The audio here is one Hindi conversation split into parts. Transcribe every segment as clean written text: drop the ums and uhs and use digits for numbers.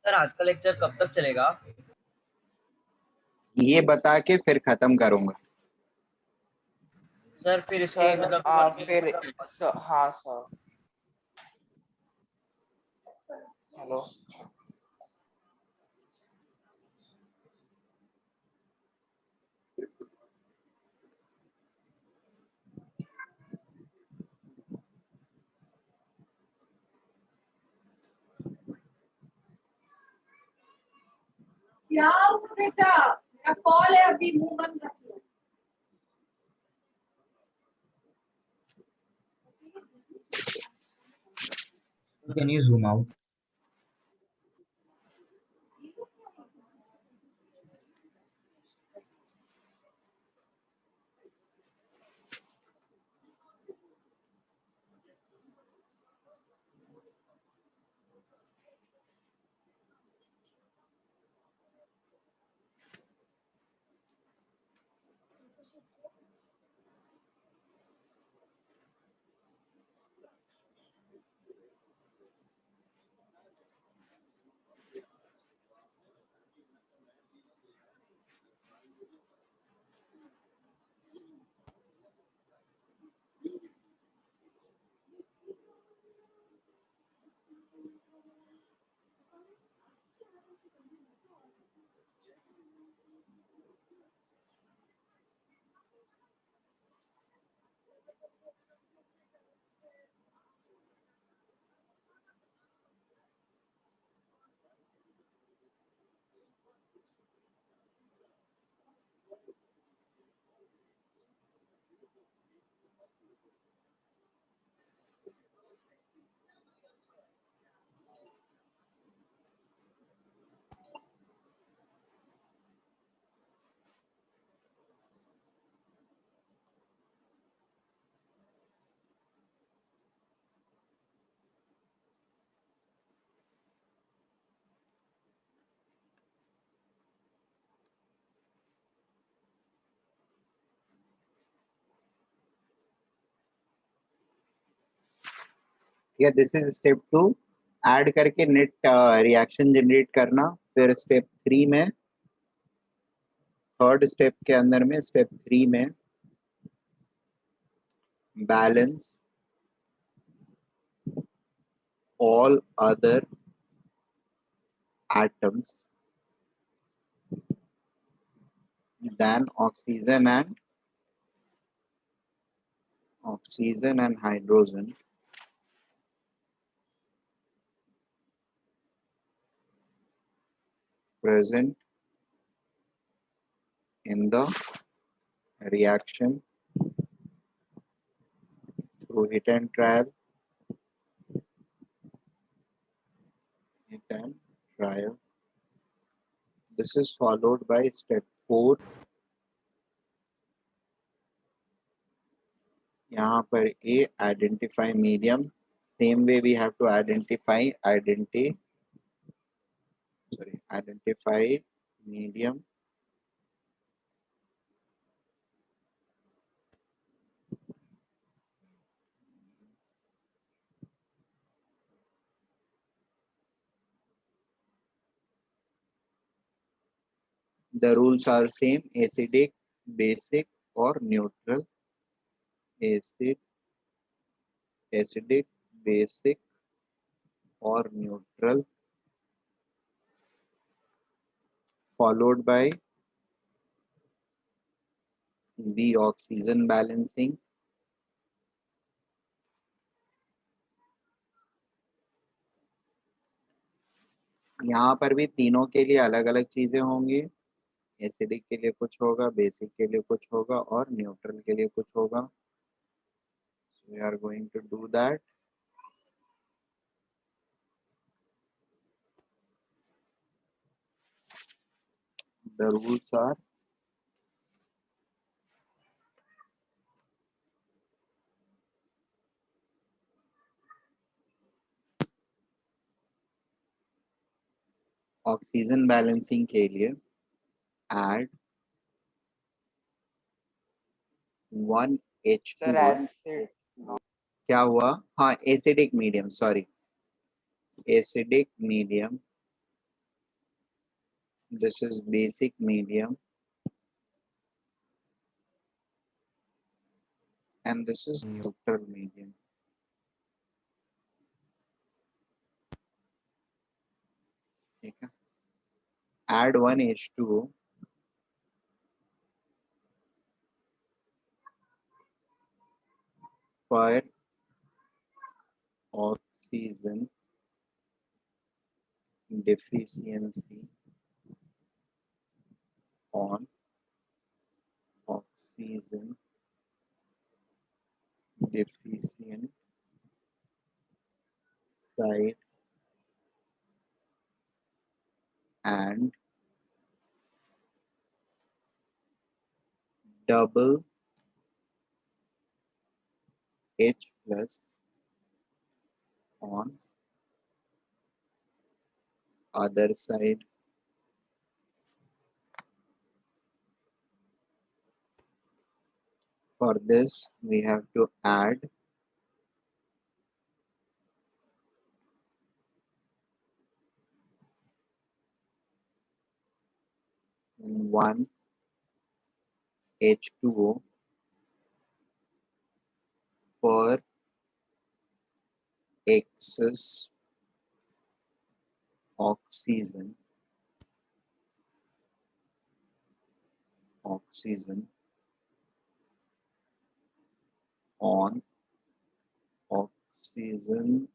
सर आज का लेक्चर कब तक चलेगा? ये बता के फिर खत्म करूंगा। सर फिर इसकी सर मतलब फिर हाँ सर। हेलो क्या हुआ बेटा? मेरा कॉल है, अभी मुंह बंद रख लो। Can you zoom out? ठीक है, दिस इज स्टेप 2। ऐड करके नेट रिएक्शन जनरेट करना। फिर स्टेप 3 में, थर्ड स्टेप के अंदर में, स्टेप 3 में balance all other atoms than oxygen and hydrogen present in the reaction through hit and trial. This is followed by step 4. यहाँ पर A, identify medium. Same way we have to identify medium. The rules are same: acidic, basic or neutral. Acidic, basic or neutral, followed by B, oxygen balancing. यहाँ पर भी तीनों के लिए अलग अलग चीजें होंगी। एसिडिक के लिए कुछ होगा, बेसिक के लिए कुछ होगा और न्यूट्रल के लिए कुछ होगा। So we are going to do that. The rules are oxygen balancing के लिए add 1 सर H2O. एसिड क्या हुआ? हाँ, acidic medium, sorry, acidic medium this is basic medium, and this is neutral medium. ठीक है, add one H2O per oxygen deficiency on oxygen deficient side and double H plus on other side. For this we have to add one H2O per excess oxygen on oxygen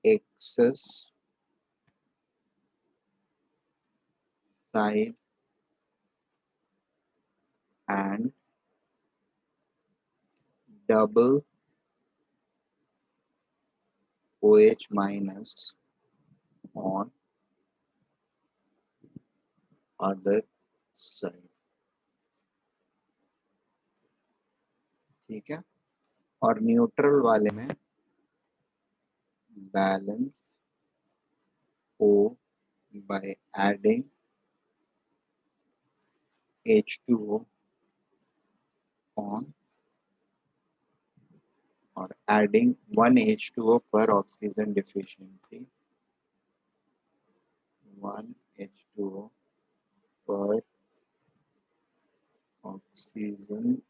excess side and double OH minus on other side. ठीक है, और न्यूट्रल वाले में balance O by adding H2O on or adding one H2O per oxygen deficiency, one H2O per oxygen.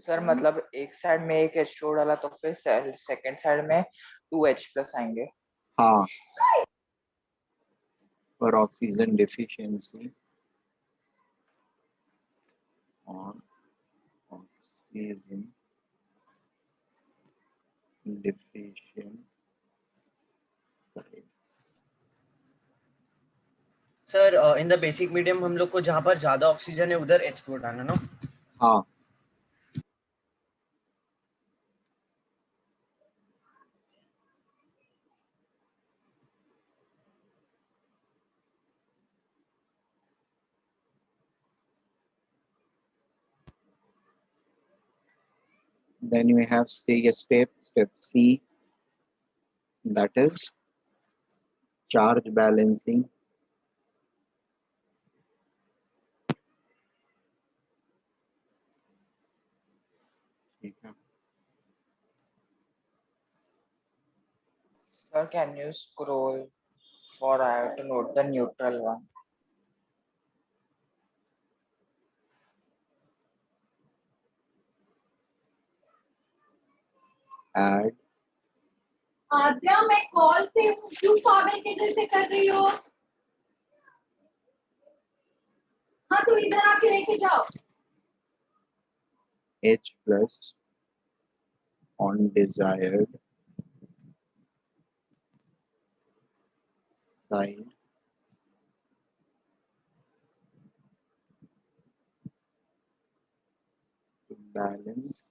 Sir मतलब एक साइड में एक H2O डाला तो फिर सेकंड साइड में 2H प्लस आएंगे. हाँ, per oxygen deficiency on oxygen deficient side. Sir in the basic medium हम लोग को जहाँ पर ज्यादा ऑक्सीजन है उधर H2O डालना ना. हाँ, then we have step C, that is charge balancing. ठीक है, Sir, can you scroll for I have to note the neutral one. add आद्या मैं कॉल पे हूँ, क्यों पागल के जैसे कर रही हो? हाँ तो इधर आके लेके जाओ. H plus on desired side to balance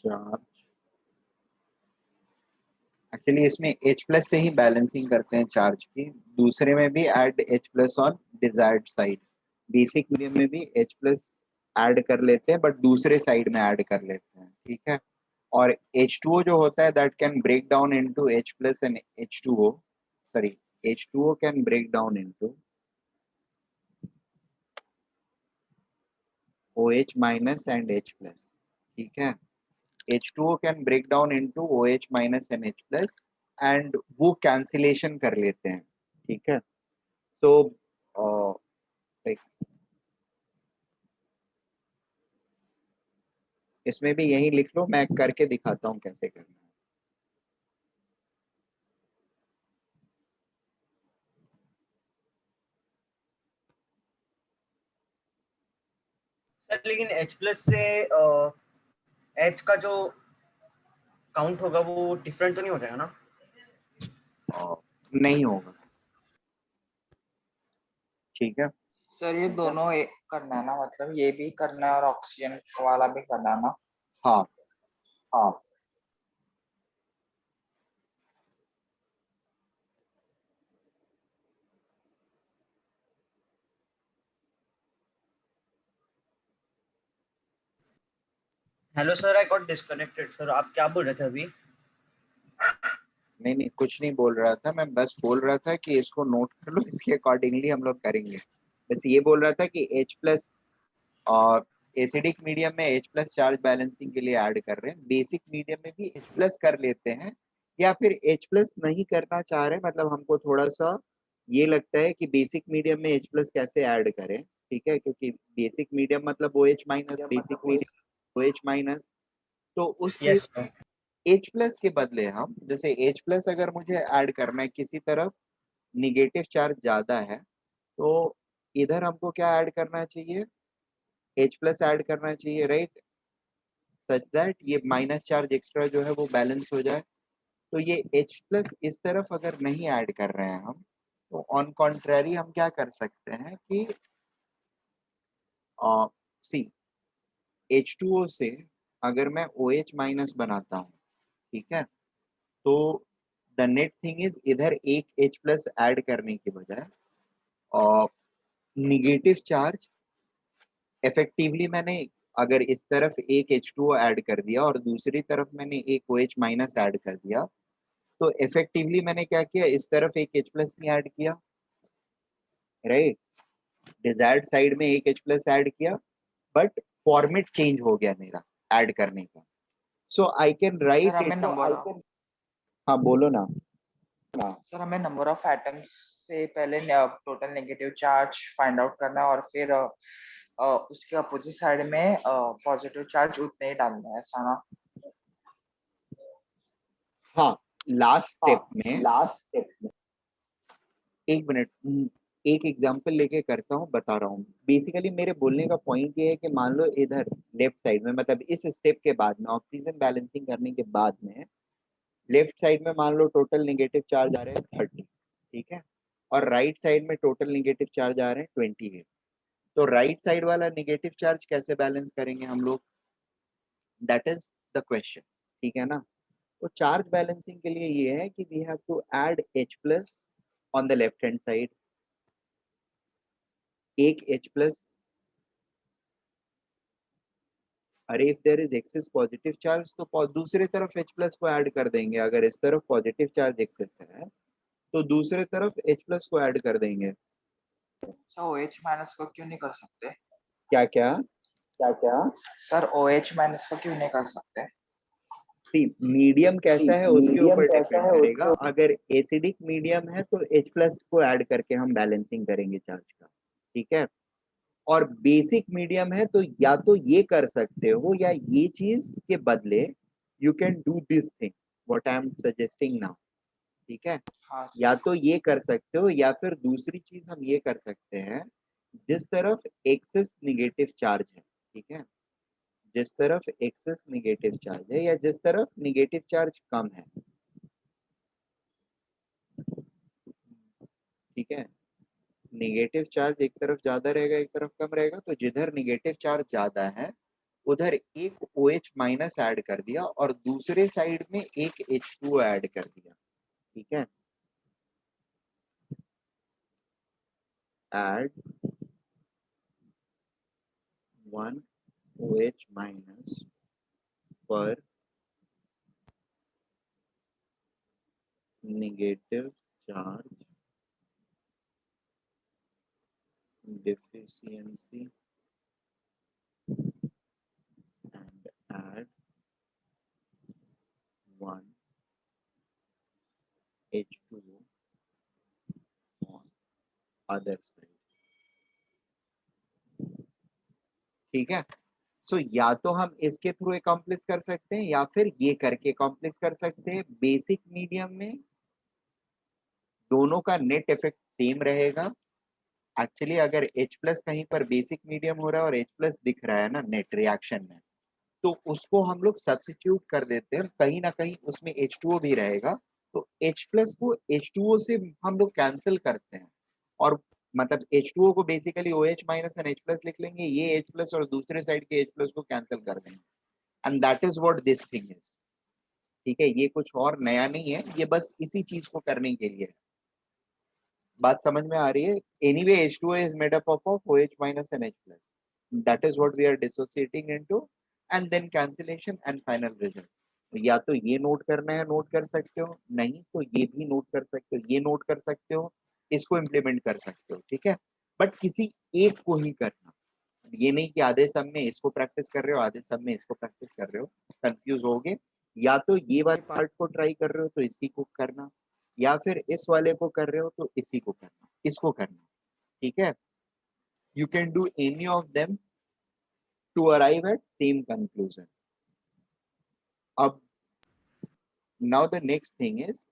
charge. Actually इसमें H प्लस से ही बैलेंसिंग करते हैं चार्ज की, दूसरे में भी add H plus on desired side, basic medium में भी H प्लस ऐड कर लेते हैं बट दूसरे साइड में ऐड कर लेते हैं. ठीक है, और H2O जो होता है that can break down into H plus and H2O, sorry H2O can break down into OH minus and H plus. ठीक है, H2O can break down into OH minus and H plus and वो कैंसिलेशन कर लेते हैं, ठीक है। सो इसमें भी यही लिख लो, मैं करके दिखाता हूँ कैसे करना है। सर लेकिन H प्लस से H का जो काउंट होगा वो डिफरेंट तो नहीं हो जाएगा ना? नहीं होगा, ठीक है। सर ये दोनों करना है ना, मतलब ये भी करना है और ऑक्सीजन वाला भी करना है ना? हाँ हाँ। Hello sir, I got disconnected. Sir आप क्या बोल रहे थे अभी? नहीं नहीं, कुछ नहीं बोल रहा था, मैं बस बोल रहा था कि इसको नोट कर लो, इसके अकॉर्डिंगली हम लोग करेंगे। बस ये बोल रहा था कि H प्लस और एसिडिक मीडियम में H प्लस चार्ज बैलेंसिंग के लिए ऐड कर रहे हैं, बेसिक मीडियम में भी H प्लस कर लेते हैं, या फिर H प्लस नहीं करना चाह रहे, मतलब हमको थोड़ा सा ये लगता है कि बेसिक मीडियम में H प्लस कैसे ऐड करें, ठीक है, क्योंकि बेसिक मीडियम मतलब OH minus, basic medium OH minus. तो उस case yes sir. H plus के बदले हम, जैसे H प्लस अगर मुझे ऐड करना है, किसी तरफ निगेटिव चार्ज ज्यादा है, तो इधर हमको क्या ऐड करना चाहिए, H प्लस ऐड करना चाहिए, राइट, सच दैट ये माइनस चार्ज एक्स्ट्रा जो है वो बैलेंस हो जाए। तो ये H प्लस इस तरफ अगर नहीं ऐड कर रहे हैं हम, तो ऑन कॉन्ट्रेरी हम क्या कर सकते हैं कि सी H2O से अगर मैं OH माइनस बनाता हूँ, ठीक है, तो द नेट थिंग इज इधर एक H प्लस ऐड करने की बजाय और निगेटिव चार्ज इफेक्टिवली मैंने अगर इस तरफ एक H2O ऐड कर दिया और दूसरी तरफ मैंने एक OH माइनस ऐड कर दिया, तो इफेक्टिवली मैंने क्या किया, इस तरफ एक H प्लस नहीं ऐड किया, राइट, डिजायर्ड साइड में एक H प्लस ऐड किया, बट फॉर्मेट चेंज हो गया मेरा ऐड करने का। सो आई कैन सर राइट हमें इट। नंबर हाँ बोलो ना। सर हमें नंबर ऑफ एटम्स से पहले total negative charge find out करना है और फिर उसके अपोजिट साइड में पॉजिटिव चार्ज उतने ही डालना है, ऐसा ना? हाँ, लास्ट स्टेप में लास्ट स्टेप। एक मिनट, एक एग्जांपल लेके करता हूँ, बता रहा हूँ। बेसिकली मेरे बोलने का पॉइंट ये है कि मान लो इधर लेफ्ट साइड में, मतलब इस स्टेप के बाद में ऑक्सीजन बैलेंसिंग करने के बाद में लेफ्ट साइड में मान लो टोटल नेगेटिव चार्ज आ रहे हैं 30, ठीक है, और राइट साइड में टोटल नेगेटिव चार्ज आ रहे हैं 28। तो राइट साइड वाला नेगेटिव चार्ज कैसे बैलेंस करेंगे हम लोग, दैट इज द क्वेश्चन, ठीक है ना। तो चार्ज बैलेंसिंग के लिए ये है कि we have to add H plus on the left hand side, एक H प्लस, अरे if there is excess positive charge तो दूसरे तरफ H प्लस को ऐड कर देंगे, अगर इस तरफ पॉजिटिव चार्ज एक्सेस है तो दूसरे तरफ H प्लस को ऐड कर देंगे। सर OH माइनस को क्यों नहीं कर सकते? क्या क्या, क्या सर OH माइनस को क्यों नहीं कर सकते? मीडियम कैसा है उसके मीडियम ऊपर कैसा डिपेंड है करेगा। उसको? अगर एसिडिक मीडियम है तो H प्लस को ऐड करके हम बैलेंसिंग करेंगे चार्ज का, ठीक है, और बेसिक मीडियम है तो या तो ये कर सकते हो, या ये चीज के बदले you can do this thing what I am suggesting now, ठीक है, हाँ या सर। तो ये कर सकते हो, या फिर दूसरी चीज हम ये कर सकते हैं, जिस तरफ एक्सेस निगेटिव चार्ज है, ठीक है, जिस तरफ एक्सेस निगेटिव चार्ज है या जिस तरफ निगेटिव चार्ज कम है, ठीक है, निगेटिव चार्ज एक तरफ ज्यादा रहेगा एक तरफ कम रहेगा, तो जिधर निगेटिव चार्ज ज्यादा है उधर एक OH माइनस ऐड कर दिया और दूसरे साइड में एक H2O ऐड कर दिया, ठीक है, ऐड 1 OH माइनस पर negative charge deficiency and add 1 other side. ठीक है, सो या तो हम इसके थ्रू अकॉम्प्लिश कर सकते हैं या फिर ये करके अकॉम्प्लिश कर सकते हैं। बेसिक मीडियम में दोनों का नेट इफेक्ट सेम रहेगा। एक्चुअली अगर H प्लस कहीं पर बेसिक मीडियम हो रहा है और H प्लस दिख रहा है ना नेट रिएक्शन में, तो उसको हम लोग सब्स्टिट्यूट कर देते हैं, कहीं ना कहीं उसमें H2O भी रहेगा, तो H प्लस को H2O से हम लोग कैंसिल करते हैं, और मतलब H2O को basically OH minus and H plus लिख लेंगे, ये H प्लस और दूसरे साइड के H प्लस को कैंसिल कर देंगे, and that is what this thing is. ठीक है, ये कुछ और नया नहीं है, ये बस इसी चीज को करने के लिए है। बात समझ में आ रही है? Anyway H2O is made up of OH minus and H plus. That is what we are dissociating into, and then cancellation and final result. या तो ये नोट करना है नोट कर सकते हो, नहीं तो ये भी नोट कर सकते हो, ये नोट कर सकते हो, इसको इम्प्लीमेंट कर सकते हो। ठीक है, बट किसी एक को ही करना, ये नहीं कि आधे सब में इसको प्रैक्टिस कर रहे हो आधे सब में इसको प्रैक्टिस कर रहे हो, कंफ्यूज होगे। या तो ये वाले पार्ट को ट्राई कर रहे हो तो इसी को करना, या फिर इस वाले को कर रहे हो तो इसी को करना, इसको करना। ठीक है, you can do any of them to arrive at same conclusion. अब now the next thing is,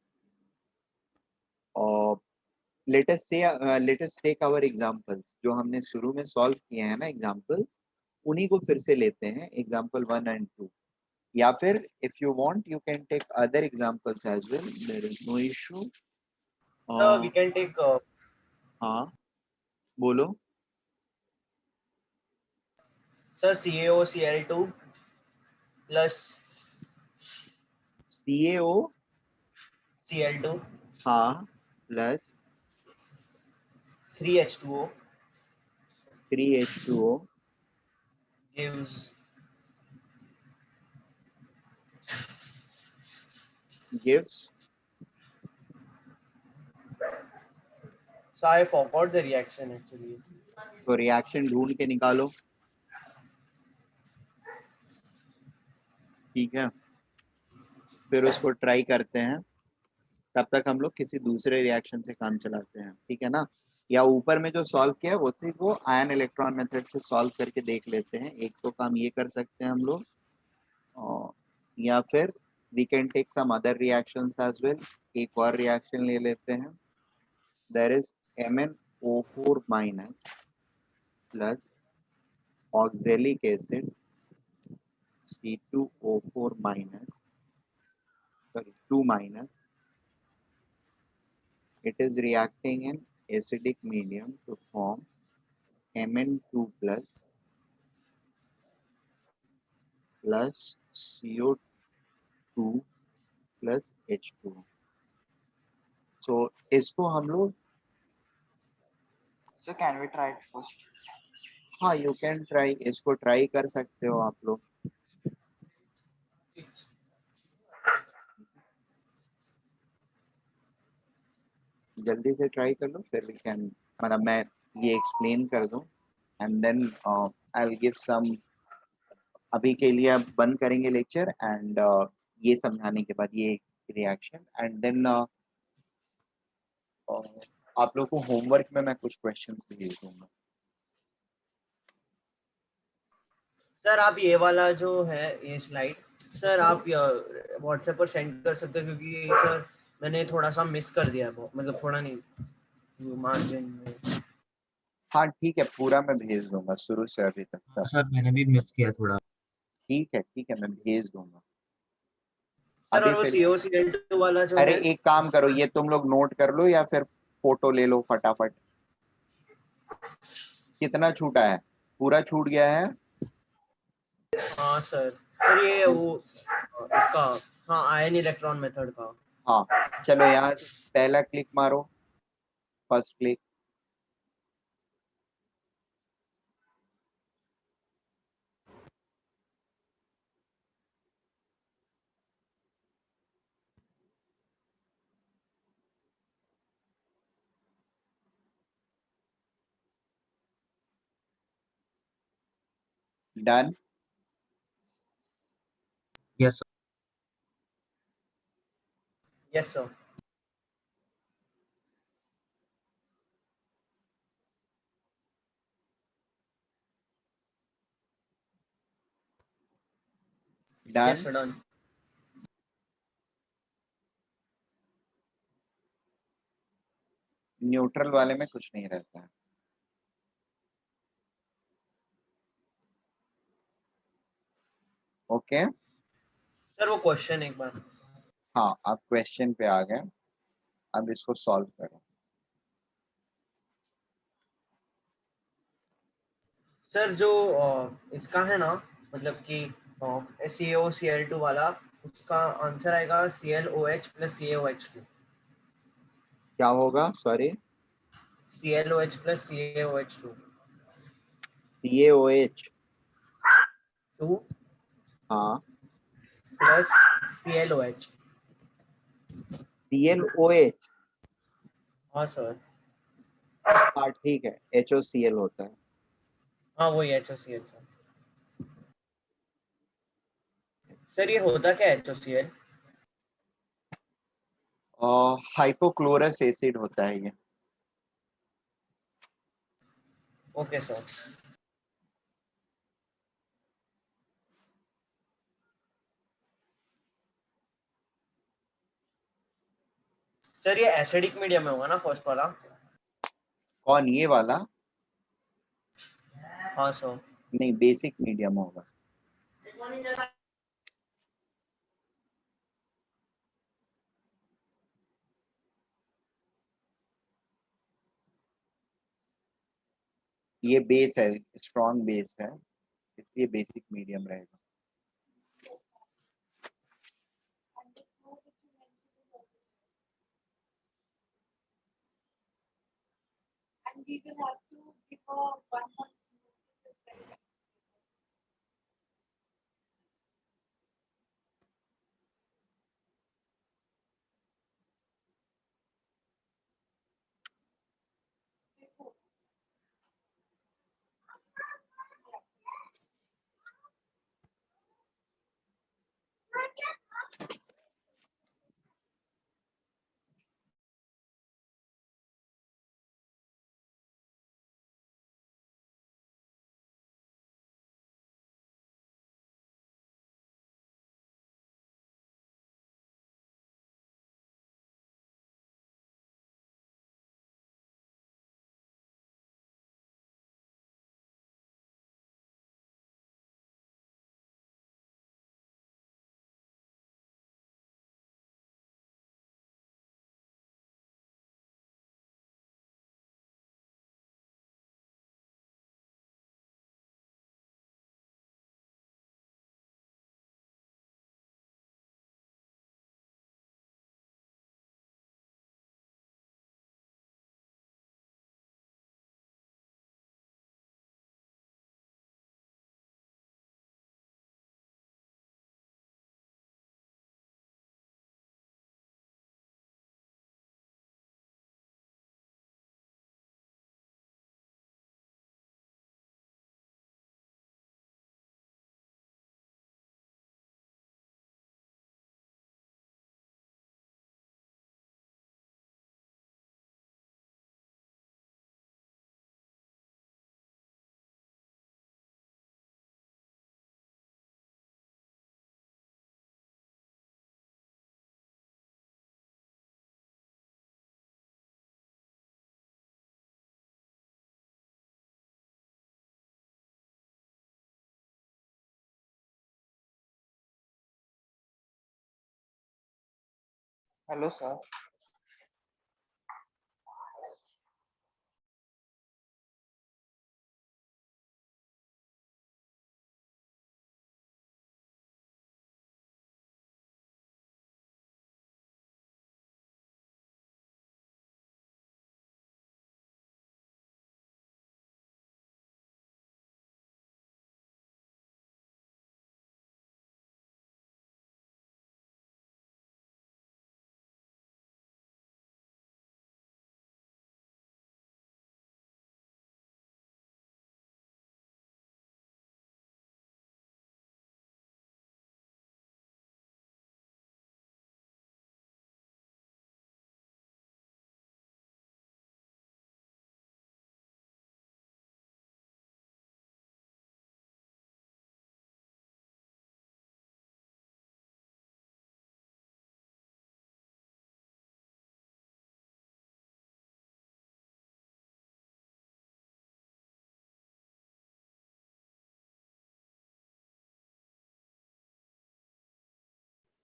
let us take our examples जो हमने शुरू में सॉल्व किए हैं ना एग्जांपल्स, उन्हीं को फिर से लेते हैं, एग्जांपल 1 एंड 2, या फिर if you want you can take other examples as well, there is no issue. We can take हाँ बोलो। sir CaOCl2 plus CaO Cl2 हाँ plus 3H2O 3H2O gives so I forgot the reaction actually. तो रिएक्शन ढूंढ के निकालो। ठीक है, फिर उसको ट्राई करते हैं, तब तक हम लोग किसी दूसरे रिएक्शन से काम चलाते हैं। ठीक है ना, या ऊपर में जो सॉल्व किया है वो आयन इलेक्ट्रॉन मेथड से सॉल्व करके देख लेते हैं। एक तो काम ये कर सकते हैं हम लोग, या फिर we can take some other reactions as well. एक और रिएक्शन ले लेते हैं, there is MnO4 minus plus oxalic acid C2O4 minus, sorry 2 minus, it is reacting in acidic medium to form Mn2 plus CO2 plus H2। so इसको हम लोग, So can we try it first? हाँ यू कैन ट्राई, इसको ट्राई कर सकते हो आप लोग। जल्दी से ट्राई कर लो, फिर वी कैन, मतलब मैं ये एक्सप्लेन कर दूं and then I will give some, अभी के लिए अब बंद करेंगे लेक्चर एंड ये समझाने के बाद ये रिएक्शन, एंड देन आप लोग को होमवर्क में मैं कुछ क्वेश्चंस भेज दूंगा। सर आप ये वाला जो है ये स्लाइड सर आप व्हाट्सएप पर सेंड कर सकते हो, क्योंकि सर मैंने थोड़ा सा मिस कर दिया है, मतलब थोड़ा नहीं मार्जिन में। हाँ ठीक है, पूरा मैं भेज दूंगा शुरू से अभी तक सब। सर मैंने भी मिस किया थोड़ा। ठीक है मैं भेज दूंगा सर अभी और वो फिर। CaOCl2 वाला जो अरे है, एक काम करो, ये तुम लोग नोट कर लो या फिर फोटो ले लो फटाफट। कितना छूटा है? पूरा छूट गया है? हाँ सर ये वो इसका, हाँ आयन इलेक्ट्रॉन मेथड का। हाँ चलो यहाँ से पहला क्लिक मारो, first click, done. Yes yes sir. Done. Yes, sir, done. Neutral वाले में कुछ नहीं रहता है। ओके सर वो क्वेश्चन एक बार। हाँ, आप क्वेश्चन पे आ गए, अब इसको सॉल्व करो। सर जो इसका है ना, मतलब कि CaO Cl2 वाला, उसका आंसर आएगा ClOH plus CaOH2। क्या होगा? Sorry, ClOH plus CaOH2 CaOH। 2 हाँ, plus ClOH। ClOH। हाँ सर, हाँ ठीक है, HOCl होता है। हाँ वही HOCl सर। सर ये होता क्या है HOCl? और हाइपोक्लोरस एसिड होता है ये। Okay sir. सर ये एसिडिक मीडियम में होगा ना फर्स्ट वाला? कौन, ये वाला? हाँ सर। नहीं, बेसिक मीडियम होगा। ये बेस है, स्ट्रॉन्ग बेस है, इसलिए बेसिक मीडियम रहेगा। And we will have to give a 1 month notice as well. Hello sir.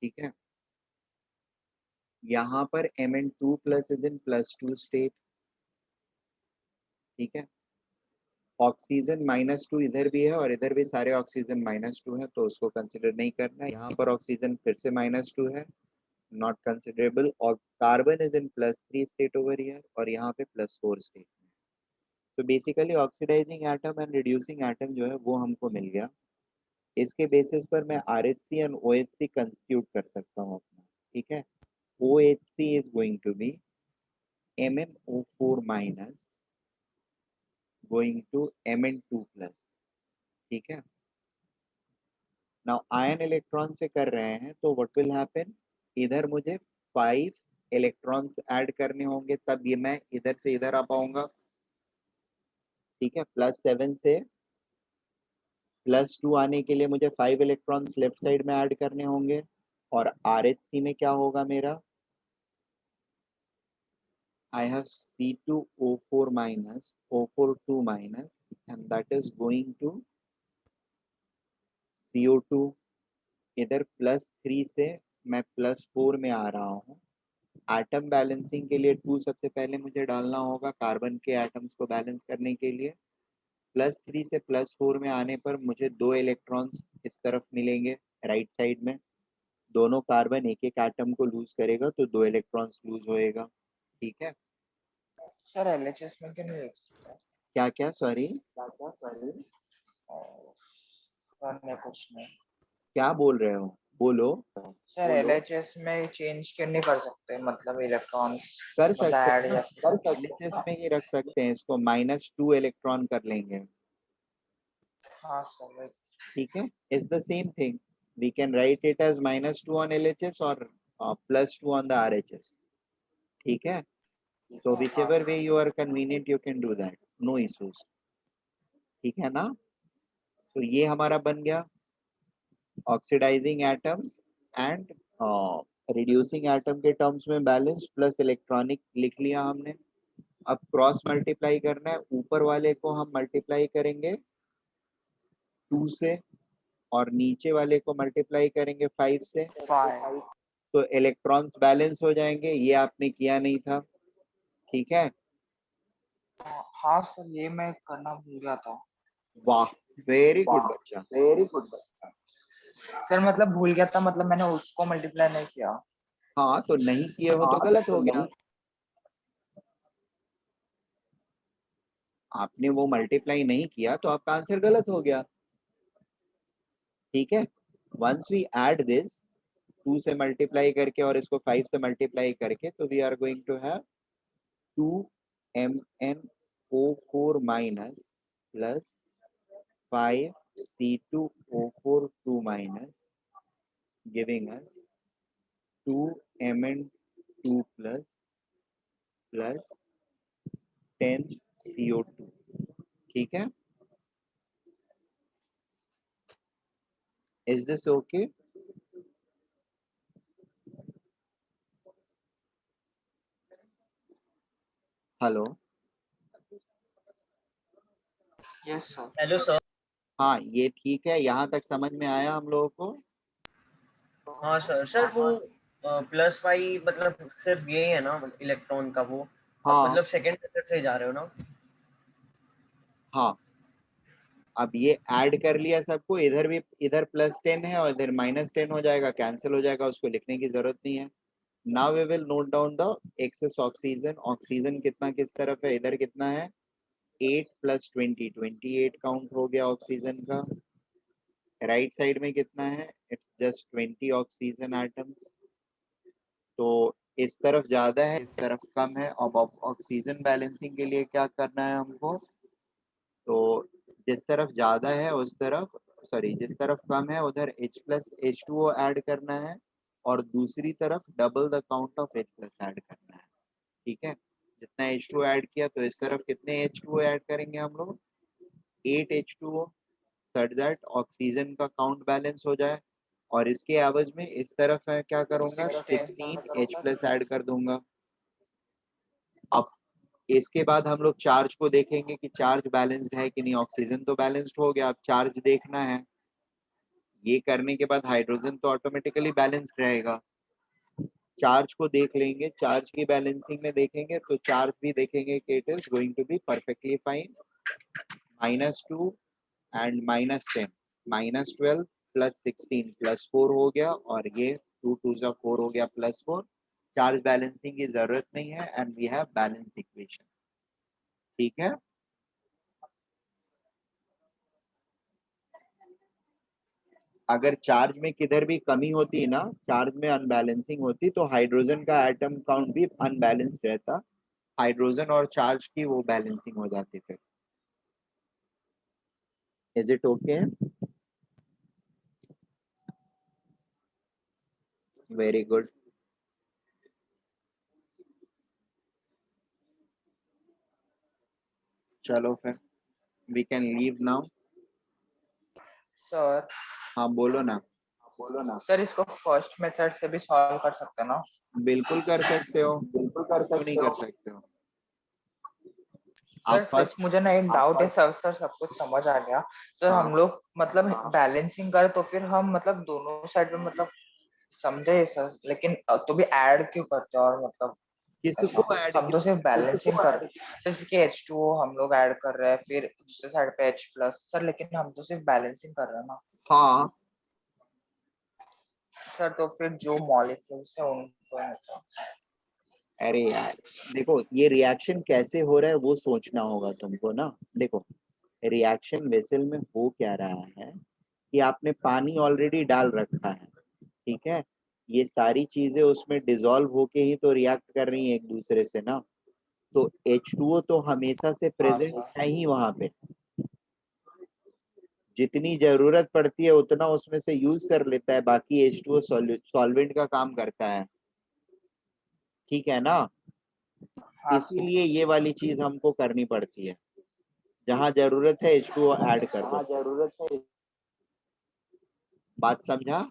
ठीक है, यहाँ पर Mn2 plus is in +2 state, ठीक है, ऑक्सीजन -2 इधर भी है और इधर भी सारे ऑक्सीजन -2 है, तो उसको कंसिडर नहीं करना। यहाँ पर ऑक्सीजन फिर से -2 है, नॉट कंसिडरेबल, और carbon is in +3 state over here और यहाँ पे +4 स्टेट में। तो basically oxidising atom and reducing atom जो है वो हमको मिल गया। इसके बेसिस पर मैं RH एंड OHC कंस्टिट्यूट कर सकता हूँ अपना, ठीक है। OHC is going to be MnO4 minus going to Mn2 plus, ठीक है। नाउ आयन इलेक्ट्रॉन से कर रहे हैं तो व्हाट विल हैपन, इधर मुझे 5 इलेक्ट्रॉन्स ऐड करने होंगे, तब ये मैं इधर से इधर आ पाऊंगा, ठीक है। +7 से +2 आने के लिए मुझे 5 इलेक्ट्रॉन्स लेफ्ट साइड में ऐड करने होंगे, और RH में क्या होगा मेरा, I have C2O4 minus O42 minus, and that is going to CO2। इधर +3 से मैं +4 में आ रहा हूँ। एटम बैलेंसिंग के लिए 2 सबसे पहले मुझे डालना होगा कार्बन के एटम्स को बैलेंस करने के लिए। +3 से +4 में आने पर मुझे 2 इलेक्ट्रॉन्स इस तरफ मिलेंगे राइट साइड में। दोनों कार्बन एक एक एटम को लूज करेगा तो 2 इलेक्ट्रॉन्स लूज होएगा, ठीक है। सर LHS में क्यों नहीं लिख सकते? क्या क्या, सॉरी करने कुछ नहीं। क्या बोल रहे हो, बोलो। सर LHS में चेंज क्यों नहीं कर सकते, मतलब इलेक्ट्रॉन्स कर सकते ऐड हैं, या फिर LHS में ही रख सकते हैं इसको, -2 इलेक्ट्रॉन कर लेंगे, हाँ सर ठीक है। It's the same thing, we can write it as -2 on LHS और +2 ऑन द RHS, ठीक है। So whichever way you are convenient you can do that, no issues, ठीक है ना। तो ये हमारा बन गया oxidising atoms and reducing atom के टर्म्स में बैलेंस प्लस इलेक्ट्रॉनिक लिख लिया हमने। अब क्रॉस मल्टीप्लाई करना है, ऊपर वाले को हम मल्टीप्लाई करेंगे 2 से और नीचे वाले को मल्टीप्लाई करेंगे 5 से, 5। तो इलेक्ट्रॉन्स बैलेंस हो जाएंगे। ये आपने किया नहीं था, ठीक है। हाँ सर ये मैं करना भूल गया था। वाह, वेरी गुड बच्चा, वेरी गुड सर, मतलब भूल गया था, मतलब मैंने उसको मल्टीप्लाई नहीं किया। हाँ तो नहीं किए हो तो गलत हो गया, आपने वो मल्टीप्लाई नहीं किया तो आपका आंसर गलत हो गया, ठीक है। वंस वी ऐड दिस 2 से मल्टीप्लाई करके और इसको 5 से मल्टीप्लाई करके, तो we are going to have 2MnO4 minus plus 5C2O4 2 minus giving us 2Mn2 plus 10CO2, ठीक है। Is this okay? Hello, yes sir. Hello sir. हाँ ये ठीक है, यहाँ तक समझ में आया हम लोगों को। हाँ सर, सर वो +5 मतलब सिर्फ ये है ना इलेक्ट्रॉन का, वो हाँ मतलब सेकंड मेथड से जा रहे हो ना। हाँ, अब ये ऐड कर लिया सबको, इधर भी, इधर +10 है और इधर -10 हो जाएगा, कैंसिल हो जाएगा, उसको लिखने की जरूरत नहीं है। Now we will note down the excess oxygen. Oxygen कितना किस तरफ है, इधर कितना है, 8 + 20 28 काउंट हो गया ऑक्सीजन का। राइट साइड में कितना है, इट्स जस्ट 20 ऑक्सीजन एटम्स। तो इस तरफ ज्यादा है, इस तरफ कम है। अब ऑक्सीजन बैलेंसिंग के लिए क्या करना है हमको, तो जिस तरफ ज्यादा है उस तरफ, सॉरी जिस तरफ कम है उधर H+H2O ऐड करना है, और दूसरी तरफ double the count of H+ add करना है, ठीक है। जितना H2 ऐड किया तो इस तरफ कितने H2O ऐड करेंगे हम लोग, 8 H2O, सच दैट ऑक्सीजन का काउंट बैलेंस हो जाए। और इसके एवज में इस तरफ है क्या करूंगा, 16 H+ ऐड कर दूंगा। अब इसके बाद हम लोग चार्ज को देखेंगे कि चार्ज बैलेंस्ड है कि नहीं। ऑक्सीजन तो बैलेंस्ड हो गया, अब चार्ज देखना है। ये करने के बाद हाइड्रोजन तो ऑटोमेटिकली बैलेंस्ड रहेगा। चार्ज को देख लेंगे, चार्ज की बैलेंसिंग में देखेंगे तो चार्ज भी देखेंगे कि it is going to be perfectly fine. -2 and -10, -12 +16 +4 हो गया, और ये 2 2 4 हो गया +4। चार्ज बैलेंसिंग की जरूरत नहीं है and we have balanced equation. ठीक है, अगर चार्ज में किधर भी कमी होती ना, चार्ज में अनबैलेंसिंग होती, तो हाइड्रोजन का एटम काउंट भी अनबैलेंस्ड रहता, हाइड्रोजन और चार्ज की वो बैलेंसिंग हो जाती फिर। Is it okay? Very good. चलो फिर we can leave now. Sir हाँ बोलो ना। सर इसको फर्स्ट मेथड से भी सॉल्व कर सकते हैं ना? बिल्कुल कर सकते हो, क्यों नहीं कर सकते हो। आप सर फर्स्ट, सिर्फ मुझे ना एक डाउट है सर। सब कुछ समझ आ गया सर। हाँ। हम लोग मतलब बैलेंसिंग कर तो फिर हम मतलब दोनों साइड में मतलब समझे सर, लेकिन तो भी ऐड क्यों करते हैं? और मतलब किसको ऐड, हम तो सिर्फ बैलेंसिंग कर, जैसे कि H2O हम लोग ऐड कर रहे हैं, फिर दूसरे साइड पे H+ सर, लेकिन हम तो सिर्फ बैलेंसिंग कर रहे हैं ना हाँ सर। तो फिर जो मॉलिक्यूल्स है उनको मतलब अरे यार देखो, ये रिएक्शन कैसे हो रहा है वो सोचना होगा तुमको ना। देखो रिएक्शन वेसल में हो क्या रहा है कि आपने पानी ऑलरेडी डाल रखा है, ठीक है, ये सारी चीजें उसमें डिसॉल्व होके ही तो रिएक्ट कर रही हैं एक दूसरे से ना। तो H2O तो हमेशा से प्रेजेंट है ही वहां पे, जितनी जरूरत पड़ती है उतना उसमें से यूज कर लेता है, बाकी H2O सॉल्वेंट का काम करता है, ठीक है ना। इसीलिए ये वाली चीज हमको करनी पड़ती है, जहां जरूरत है H2O ऐड कर दो। बात समझा?